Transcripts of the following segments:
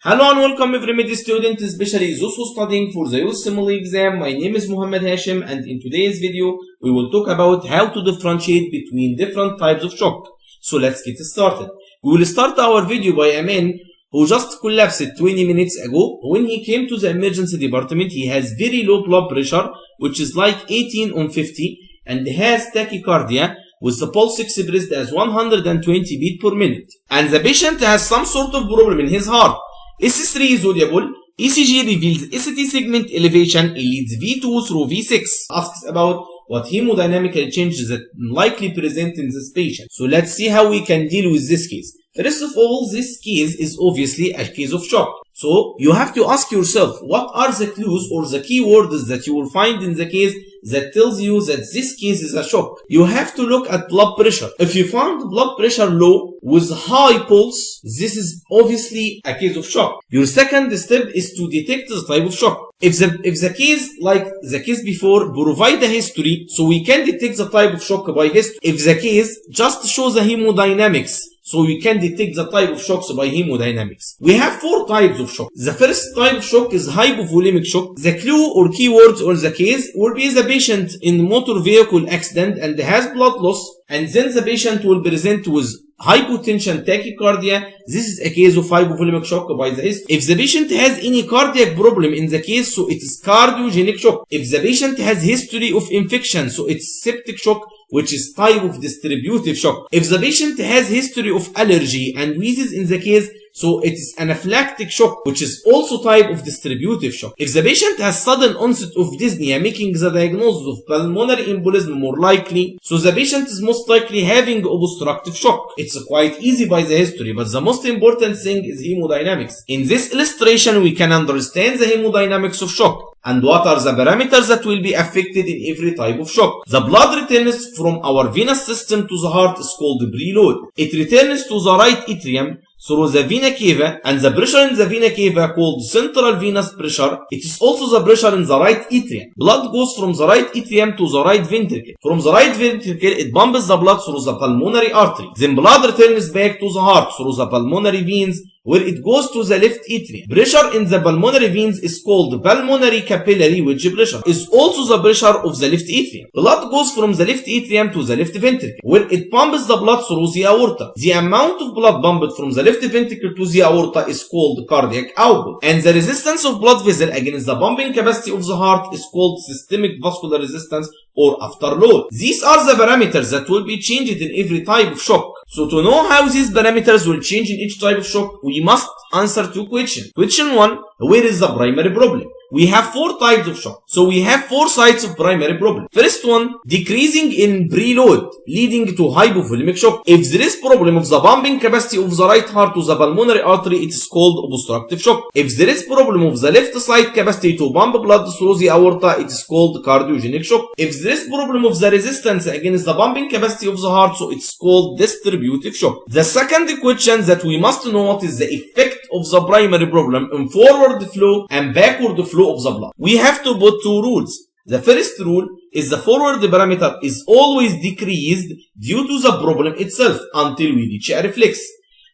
Hello and welcome every med student, especially those who studying for the USMLE exam. My name is Muhammad Hashim, and in today's video we will talk about how to differentiate between different types of shock. So let's get started. We will start our video by a man who just collapsed 20 minutes ago. When he came to the emergency department, he has very low blood pressure, which is like 18 on 50, and has tachycardia with the pulse expressed as 120 beats per minute. And the patient has some sort of problem in his heart. S3 is audible. ECG reveals ST segment elevation. It leads V2 through V6. Asks about what hemodynamical changes that likely present in this patient. So let's see how we can deal with this case. First of all, this case is obviously a case of shock. So you have to ask yourself, what are the clues or the keywords that you will find in the case that tells you that this case is a shock? You have to look at blood pressure. If you found blood pressure low with high pulse, this is obviously a case of shock. Your second step is to detect the type of shock. If the case, like the case before, provide a history, so we can detect the type of shock by history. If the case just shows the hemodynamics, so we can detect the type of shocks by hemodynamics. We have four types of shock. The first type of shock is hypovolemic shock. The clue or keywords on the case will be the patient in motor vehicle accident and has blood loss, and then the patient will present with hypotension tachycardia. This is a case of hypovolemic shock by the history. If the patient has any cardiac problem in the case, so it is cardiogenic shock. If the patient has history of infection, so it's septic shock, which is type of distributive shock. If the patient has history of allergy and wheezes in the case, so it is anaphylactic shock, which is also type of distributive shock. If the patient has sudden onset of dyspnea, making the diagnosis of pulmonary embolism more likely, so the patient is most likely having obstructive shock. It's quite easy by the history, but the most important thing is hemodynamics. In this illustration, we can understand the hemodynamics of shock. And what are the parameters that will be affected in every type of shock? The blood returns from our venous system to the heart is called preload. It returns to the right atrium through the vena cava, and the pressure in the vena cava called central venous pressure. It is also the pressure in the right atrium. Blood goes from the right atrium to the right ventricle. From the right ventricle, it pumps the blood through the pulmonary artery. Then blood returns back to the heart through the pulmonary veins, where it goes to the left atrium. Pressure in the pulmonary veins is called pulmonary capillary wedge pressure. Is also the pressure of the left atrium. Blood goes from the left atrium to the left ventricle, where it pumps the blood through the aorta. The amount of blood pumped from the left ventricle to the aorta is called cardiac output. And the resistance of blood vessel against the pumping capacity of the heart is called systemic vascular resistance or afterload. These are the parameters that will be changed in every type of shock. So to know how these parameters will change in each type of shock, we must answer two questions. Question 1, where is the primary problem? We have four types of shock. So we have four sites of primary problem. First one, decreasing in preload, leading to hypovolemic shock. If there is problem of the pumping capacity of the right heart to the pulmonary artery, it is called obstructive shock. If there is problem of the left side capacity to pump blood through the aorta, it is called cardiogenic shock. If there is problem of the resistance against the pumping capacity of the heart, so it's called distributive shock. The second question that we must know, what is the effect of the primary problem in forward flow and backward flow of the blood. We have to put two rules. The first rule is the forward parameter is always decreased due to the problem itself until we reach a reflex.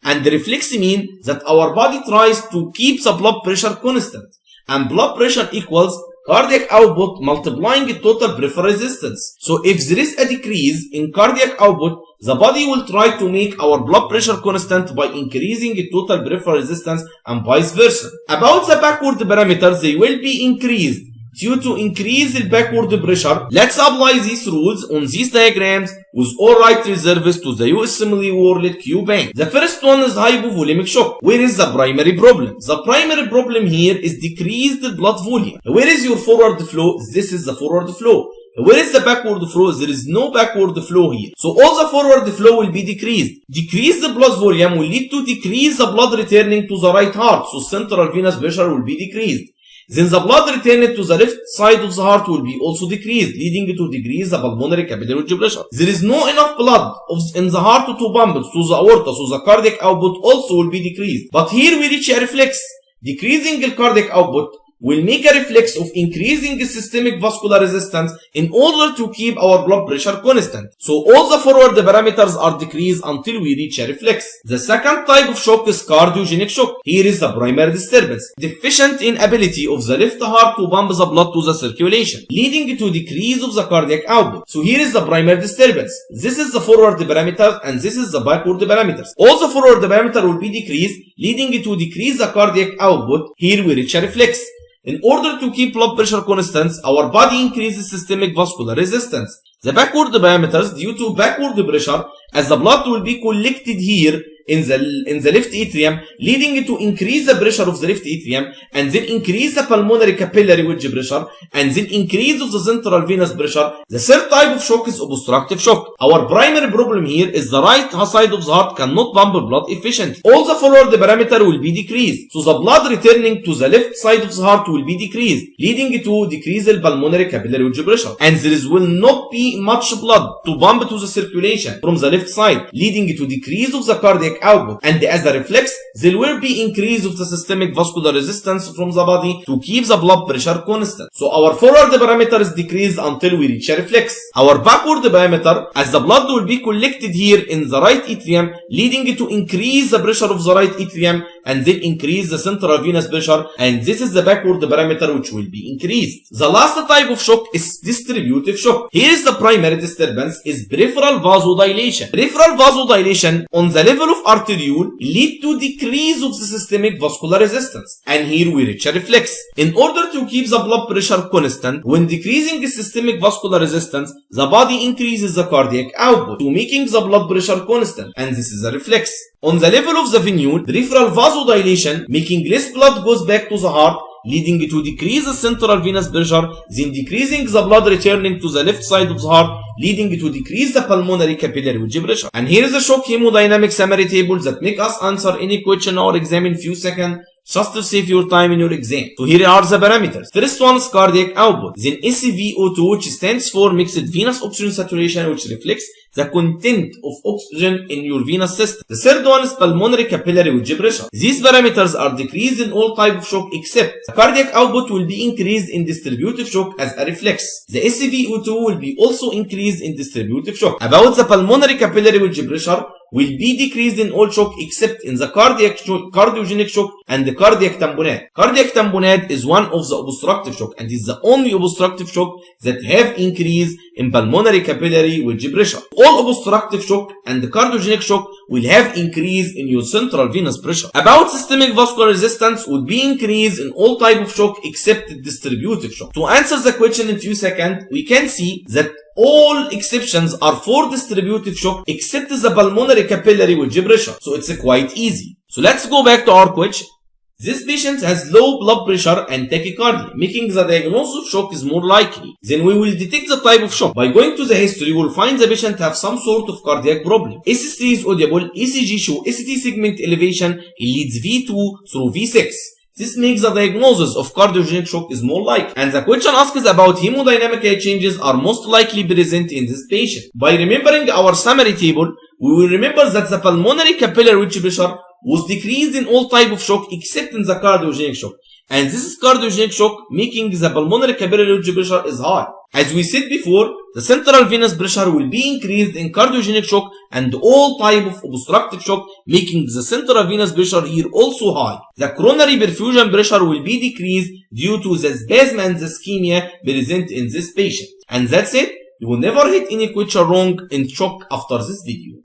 And the reflex means that our body tries to keep the blood pressure constant. And blood pressure equals cardiac output multiplying total peripheral resistance. So if there is a decrease in cardiac output, the body will try to make our blood pressure constant by increasing total peripheral resistance and vice versa. About the backward parameters, they will be increased due to increase the backward pressure. Let's apply these rules on these diagrams with all right reserves to the USMLE World Q Bank. The first one is hypovolemic shock. Where is the primary problem? The primary problem here is decreased blood volume. Where is your forward flow? This is the forward flow. Where is the backward flow? There is no backward flow here. So all the forward flow will be decreased. Decrease the blood volume will lead to decrease the blood returning to the right heart. So central venous pressure will be decreased. Then the blood returned to the left side of the heart will be also decreased, leading to decrease the pulmonary capillary wedge pressure. There is no enough blood in the heart to pump to the aorta, so the cardiac output also will be decreased. But here we reach a reflex. Decreasing the cardiac output will make a reflex of increasing systemic vascular resistance in order to keep our blood pressure constant. So all the forward parameters are decreased until we reach a reflex. The second type of shock is cardiogenic shock. Here is the primary disturbance, deficient inability of the left heart to pump the blood to the circulation, leading to decrease of the cardiac output. So here is the primary disturbance. This is the forward parameter and this is the backward parameters. All the forward parameter will be decreased, leading to decrease the cardiac output. Here we reach a reflex. In order to keep blood pressure constant, our body increases systemic vascular resistance. The backward parameters due to backward pressure, as the blood will be collected here in the left atrium, leading to increase the pressure of the left atrium, and then increase the pulmonary capillary wedge pressure, and then increase of the central venous pressure. The third type of shock is obstructive shock. Our primary problem here is the right side of the heart cannot pump blood efficiently. All the forward parameter will be decreased, so the blood returning to the left side of the heart will be decreased, leading to decrease the pulmonary capillary wedge pressure, and there will not be much blood to pump to the circulation from the left side, leading to decrease of the cardiac output, and as a reflex there will be increase of the systemic vascular resistance from the body to keep the blood pressure constant. So our forward parameter is decreased until we reach a reflex. Our backward parameter, as the blood will be collected here in the right atrium, leading to increase the pressure of the right atrium and then increase the central venous pressure, and this is the backward parameter which will be increased. The last type of shock is distributive shock. Here is the primary disturbance is peripheral vasodilation. Peripheral vasodilation on the level of arteriole lead to decrease of the systemic vascular resistance, and here we reach a reflex. In order to keep the blood pressure constant, when decreasing the systemic vascular resistance, the body increases the cardiac output to making the blood pressure constant, and this is a reflex. On the level of the venule, peripheral vasodilation, making less blood goes back to the heart, leading to decrease the central venous pressure, then decreasing the blood returning to the left side of the heart, leading to decrease the pulmonary capillary wedge pressure. And here is a shock hemodynamic summary table that make us answer any question or exam in few seconds, just to save your time in your exam. So here are the parameters. First one is cardiac output, then SvO2, which stands for mixed venous oxygen saturation, which reflects the content of oxygen in your venous system. The third one is pulmonary capillary wedge pressure. These parameters are decreased in all type of shock except the cardiac output will be increased in distributive shock as a reflex. The SvO2 will be also increased in distributive shock. About the pulmonary capillary wedge pressure, will be decreased in all shock except in the cardiogenic shock and the cardiac tamponade. Cardiac tamponade is one of the obstructive shock and is the only obstructive shock that have increase in pulmonary capillary wedge pressure. All obstructive shock and the cardiogenic shock will have increase in your central venous pressure. About systemic vascular resistance would be increased in all type of shock except distributive shock. To answer the question in few seconds, we can see that all exceptions are for distributive shock except the pulmonary capillary wedge pressure. So it's quite easy. So let's go back to our question. This patient has low blood pressure and tachycardia, making the diagnosis of shock is more likely. Then we will detect the type of shock. By going to the history, we will find the patient have some sort of cardiac problem. S3 is audible, ECG show ST segment elevation, it leads V2 through V6. This makes the diagnosis of cardiogenic shock is more likely. And the question asks about hemodynamic changes are most likely present in this patient. By remembering our summary table, we will remember that the pulmonary capillary wedge pressure was decreased in all type of shock except in the cardiogenic shock. And this is cardiogenic shock making the pulmonary capillary wedge pressure is high. As we said before, the central venous pressure will be increased in cardiogenic shock and all type of obstructive shock making the central venous pressure here also high. The coronary perfusion pressure will be decreased due to the spasm and the ischemia present in this patient. And that's it. You will never hit any question wrong in shock after this video.